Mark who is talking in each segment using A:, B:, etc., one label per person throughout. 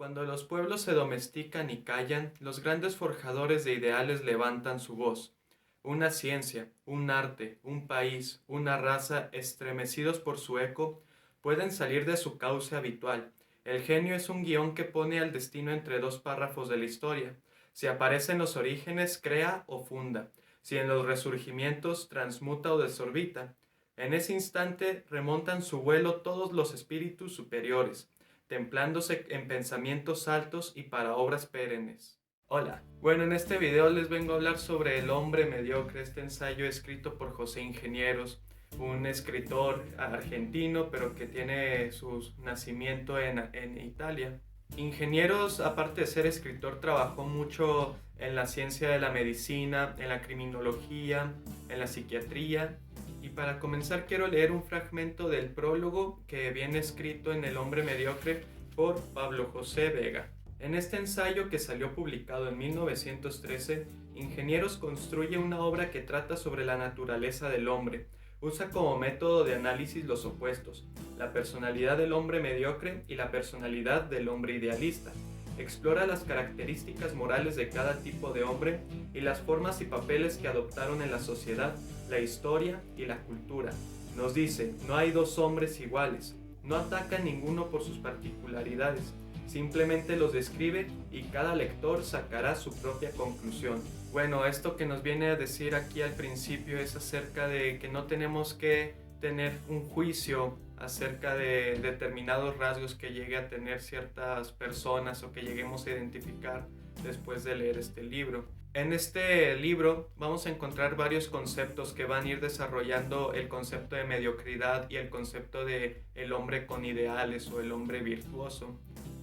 A: Cuando los pueblos se domestican y callan, los grandes forjadores de ideales levantan su voz. Una ciencia, un arte, un país, una raza, estremecidos por su eco, pueden salir de su cauce habitual. El genio es un guión que pone al destino entre dos párrafos de la historia. Si aparece en los orígenes, crea o funda. Si en los resurgimientos, transmuta o desorbita. En ese instante remontan su vuelo todos los espíritus superiores, templándose en pensamientos altos y para obras perennes. Hola, bueno, en este video les vengo a hablar sobre El hombre mediocre, este ensayo escrito por José Ingenieros, un escritor argentino, pero que tiene su nacimiento en Italia. Ingenieros, aparte de ser escritor, trabajó mucho en la ciencia de la medicina, en la criminología, en la psiquiatría. Y para comenzar quiero leer un fragmento del prólogo que viene escrito en El hombre mediocre por Pablo José Vega. En este ensayo, que salió publicado en 1913, Ingenieros construye una obra que trata sobre la naturaleza del hombre. Usa como método de análisis los opuestos, la personalidad del hombre mediocre y la personalidad del hombre idealista. Explora las características morales de cada tipo de hombre y las formas y papeles que adoptaron en la sociedad, la historia y la cultura. Nos dice, no hay dos hombres iguales, no ataca a ninguno por sus particularidades, simplemente los describe y cada lector sacará su propia conclusión. Bueno, esto que nos viene a decir aquí al principio es acerca de que no tenemos que tener un juicio acerca de determinados rasgos que llegue a tener ciertas personas o que lleguemos a identificar después de leer este libro. En este libro vamos a encontrar varios conceptos que van a ir desarrollando el concepto de mediocridad y el concepto de el hombre con ideales o el hombre virtuoso.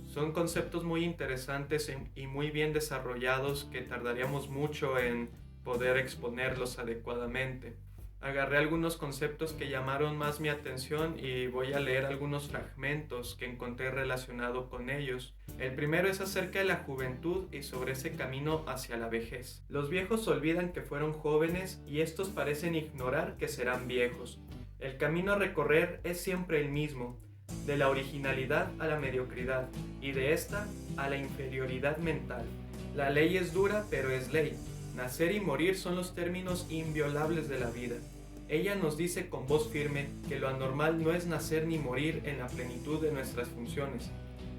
A: Son conceptos muy interesantes y muy bien desarrollados que tardaríamos mucho en poder exponerlos adecuadamente. Agarré algunos conceptos que llamaron más mi atención y voy a leer algunos fragmentos que encontré relacionado con ellos. El primero es acerca de la juventud y sobre ese camino hacia la vejez. Los viejos olvidan que fueron jóvenes y estos parecen ignorar que serán viejos. El camino a recorrer es siempre el mismo, de la originalidad a la mediocridad y de esta a la inferioridad mental. La ley es dura, pero es ley. Nacer y morir son los términos inviolables de la vida. Ella nos dice con voz firme que lo anormal no es nacer ni morir en la plenitud de nuestras funciones.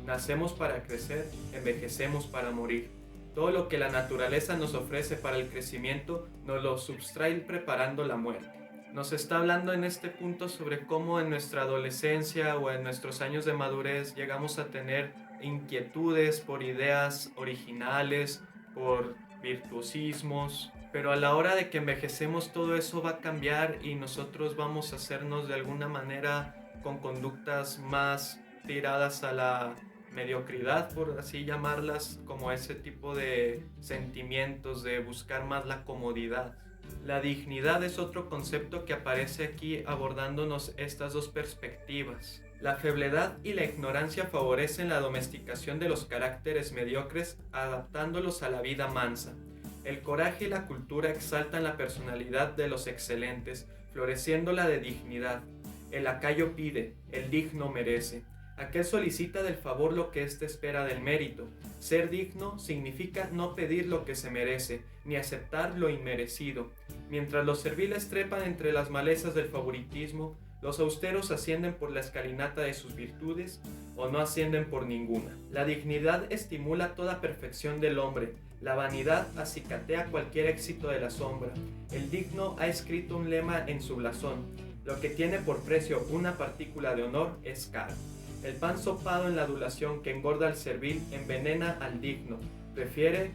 A: Nacemos para crecer, envejecemos para morir. Todo lo que la naturaleza nos ofrece para el crecimiento nos lo subtrae preparando la muerte. Nos está hablando en este punto sobre cómo en nuestra adolescencia o en nuestros años de madurez llegamos a tener inquietudes por ideas originales, por virtuosismos, pero a la hora de que envejecemos todo eso va a cambiar y nosotros vamos a hacernos de alguna manera con conductas más tiradas a la mediocridad, por así llamarlas, como ese tipo de sentimientos de buscar más la comodidad. La dignidad es otro concepto que aparece aquí abordándonos estas dos perspectivas. La febledad y la ignorancia favorecen la domesticación de los caracteres mediocres, adaptándolos a la vida mansa. El coraje y la cultura exaltan la personalidad de los excelentes, floreciéndola de dignidad. El lacayo pide, el digno merece. Aquel solicita del favor lo que éste espera del mérito. Ser digno significa no pedir lo que se merece, ni aceptar lo inmerecido. Mientras los serviles trepan entre las malezas del favoritismo, los austeros ascienden por la escalinata de sus virtudes o no ascienden por ninguna. La dignidad estimula toda perfección del hombre. La vanidad acicatea cualquier éxito de la sombra. El digno ha escrito un lema en su blasón. Lo que tiene por precio una partícula de honor es caro. El pan sopado en la adulación que engorda al servil envenena al digno. Prefiere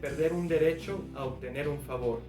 A: perder un derecho a obtener un favor.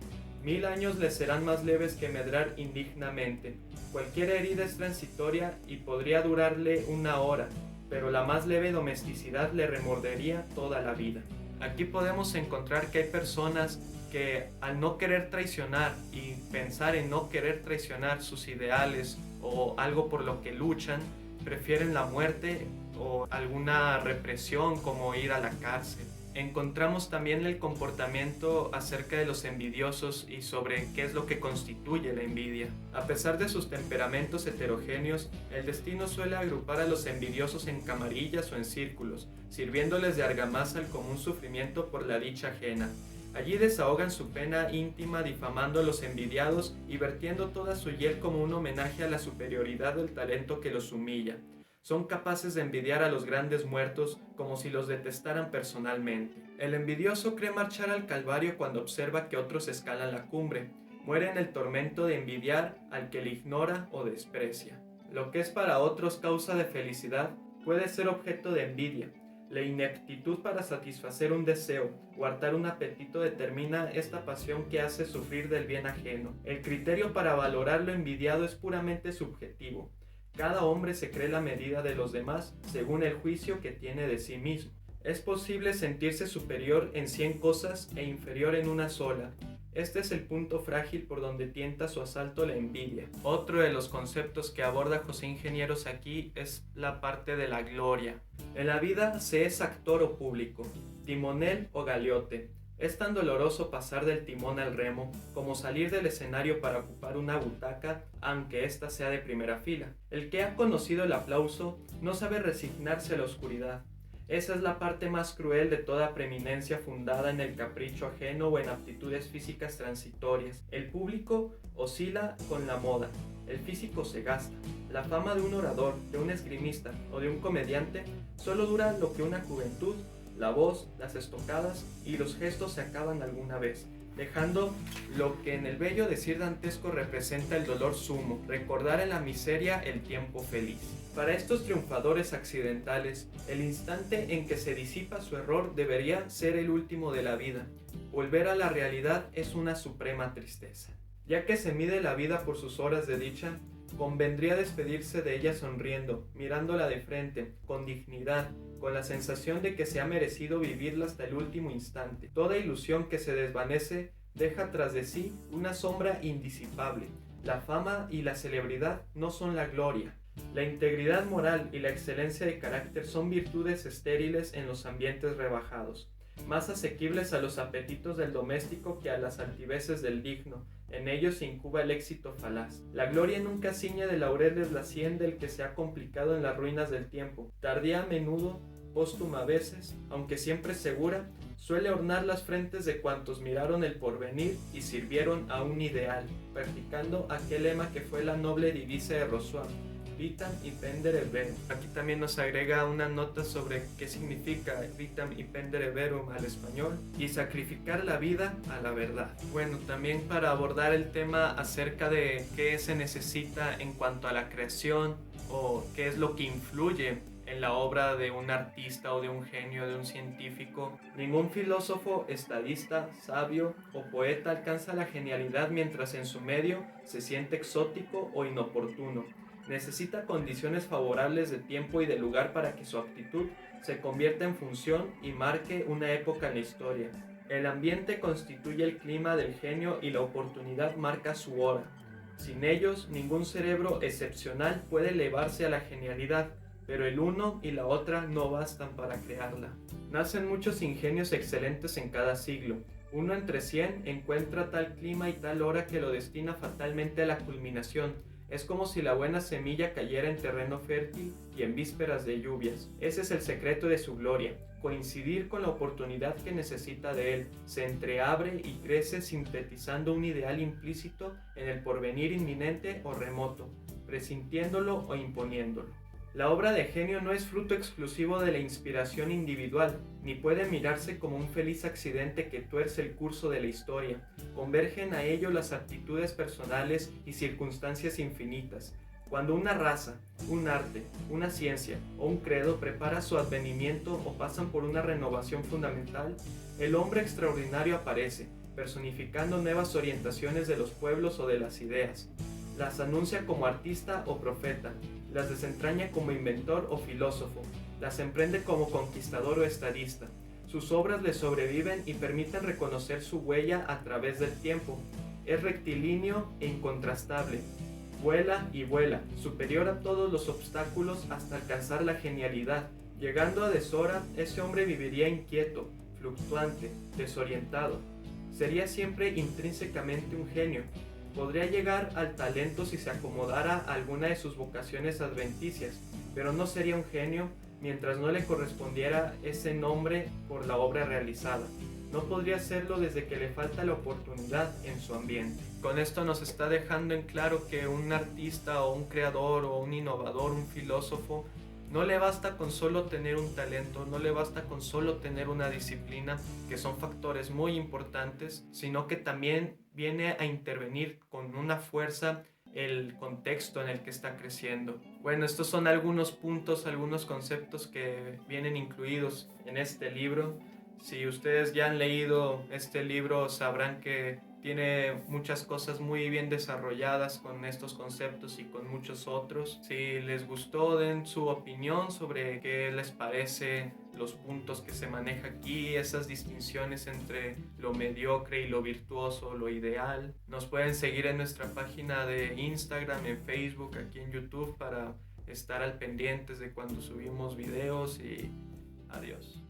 A: 1000 años le serán más leves que medrar indignamente. Cualquier herida es transitoria y podría durarle una hora, pero la más leve domesticidad le remordería toda la vida. Aquí podemos encontrar que hay personas que al no querer traicionar y pensar en no querer traicionar sus ideales o algo por lo que luchan, prefieren la muerte o alguna represión como ir a la cárcel. encontramos también el comportamiento acerca de los envidiosos y sobre qué es lo que constituye la envidia. A pesar de sus temperamentos heterogéneos, el destino suele agrupar a los envidiosos en camarillas o en círculos, sirviéndoles de argamasa al común sufrimiento por la dicha ajena. Allí desahogan su pena íntima difamando a los envidiados y vertiendo toda su hiel como un homenaje a la superioridad del talento que los humilla. Son capaces de envidiar a los grandes muertos como si los detestaran personalmente. El envidioso cree marchar al calvario cuando observa que otros escalan la cumbre. Muere en el tormento de envidiar al que le ignora o desprecia. Lo que es para otros causa de felicidad puede ser objeto de envidia. La ineptitud para satisfacer un deseo o hartar un apetito determina esta pasión que hace sufrir del bien ajeno. El criterio para valorar lo envidiado es puramente subjetivo. Cada hombre se cree la medida de los demás según el juicio que tiene de sí mismo. Es posible sentirse superior en 100 cosas e inferior en una sola. Este es el punto frágil por donde tienta su asalto la envidia. Otro de los conceptos que aborda José Ingenieros aquí es la parte de la gloria. En la vida se es actor o público, timonel o galeote. Es tan doloroso pasar del timón al remo como salir del escenario para ocupar una butaca, aunque ésta sea de primera fila. El que ha conocido el aplauso no sabe resignarse a la oscuridad. Esa es la parte más cruel de toda preeminencia fundada en el capricho ajeno o en aptitudes físicas transitorias. El público oscila con la moda, el físico se gasta. La fama de un orador, de un esgrimista o de un comediante solo dura lo que una juventud. La voz, las estocadas y los gestos se acaban alguna vez, dejando lo que en el bello decir dantesco representa el dolor sumo, recordar en la miseria el tiempo feliz. Para estos triunfadores accidentales, el instante en que se disipa su error debería ser el último de la vida. Volver a la realidad es una suprema tristeza. Ya que se mide la vida por sus horas de dicha, convendría despedirse de ella sonriendo, mirándola de frente, con dignidad, con la sensación de que se ha merecido vivirla hasta el último instante. Toda ilusión que se desvanece deja tras de sí una sombra indisipable. La fama y la celebridad no son la gloria. La integridad moral y la excelencia de carácter son virtudes estériles en los ambientes rebajados, más asequibles a los apetitos del doméstico que a las altiveces del digno. En ellos se incuba el éxito falaz. La gloria nunca ciñe de laureles la sien del que se ha complicado en las ruinas del tiempo. Tardía a menudo, póstuma a veces, aunque siempre segura, suele ornar las frentes de cuantos miraron el porvenir y sirvieron a un ideal, practicando aquel lema que fue la noble divisa de Rousseau: Vitam impendere verum. Aquí también nos agrega una nota sobre qué significa Vitam impendere verum al español y sacrificar la vida a la verdad. Bueno, también para abordar el tema acerca de qué se necesita en cuanto a la creación o qué es lo que influye en la obra de un artista o de un genio, de un científico. Ningún filósofo, estadista, sabio o poeta alcanza la genialidad mientras en su medio se siente exótico o inoportuno. Necesita condiciones favorables de tiempo y de lugar para que su actitud se convierta en función y marque una época en la historia. El ambiente constituye el clima del genio y la oportunidad marca su hora. Sin ellos, ningún cerebro excepcional puede elevarse a la genialidad, pero el uno y la otra no bastan para crearla. Nacen muchos ingenios excelentes en cada siglo. Uno entre 100 encuentra tal clima y tal hora que lo destina fatalmente a la culminación. Es como si la buena semilla cayera en terreno fértil y en vísperas de lluvias. Ese es el secreto de su gloria, coincidir con la oportunidad que necesita de él. Se entreabre y crece sintetizando un ideal implícito en el porvenir inminente o remoto, presintiéndolo o imponiéndolo. La obra de genio no es fruto exclusivo de la inspiración individual, ni puede mirarse como un feliz accidente que tuerce el curso de la historia. Convergen a ello las aptitudes personales y circunstancias infinitas. Cuando una raza, un arte, una ciencia o un credo prepara su advenimiento o pasan por una renovación fundamental, el hombre extraordinario aparece, personificando nuevas orientaciones de los pueblos o de las ideas. Las anuncia como artista o profeta, las desentraña como inventor o filósofo, las emprende como conquistador o estadista. Sus obras le sobreviven y permiten reconocer su huella a través del tiempo. Es rectilíneo e incontrastable. Vuela y vuela, superior a todos los obstáculos hasta alcanzar la genialidad. Llegando a deshora, ese hombre viviría inquieto, fluctuante, desorientado. Sería siempre intrínsecamente un genio. Podría llegar al talento si se acomodara a alguna de sus vocaciones adventicias, pero no sería un genio mientras no le correspondiera ese nombre por la obra realizada. No podría hacerlo desde que le falta la oportunidad en su ambiente. Con esto nos está dejando en claro que un artista o un creador o un innovador, un filósofo, no le basta con solo tener un talento, no le basta con solo tener una disciplina, que son factores muy importantes, sino que también viene a intervenir con una fuerza el contexto en el que está creciendo. Bueno, estos son algunos puntos, algunos conceptos que vienen incluidos en este libro. Si ustedes ya han leído este libro, sabrán que tiene muchas cosas muy bien desarrolladas con estos conceptos y con muchos otros. Si les gustó, den su opinión sobre qué les parece los puntos que se maneja aquí, esas distinciones entre lo mediocre y lo virtuoso, lo ideal. Nos pueden seguir en nuestra página de Instagram, en Facebook, aquí en YouTube, para estar al pendientes de cuando subimos videos, y adiós.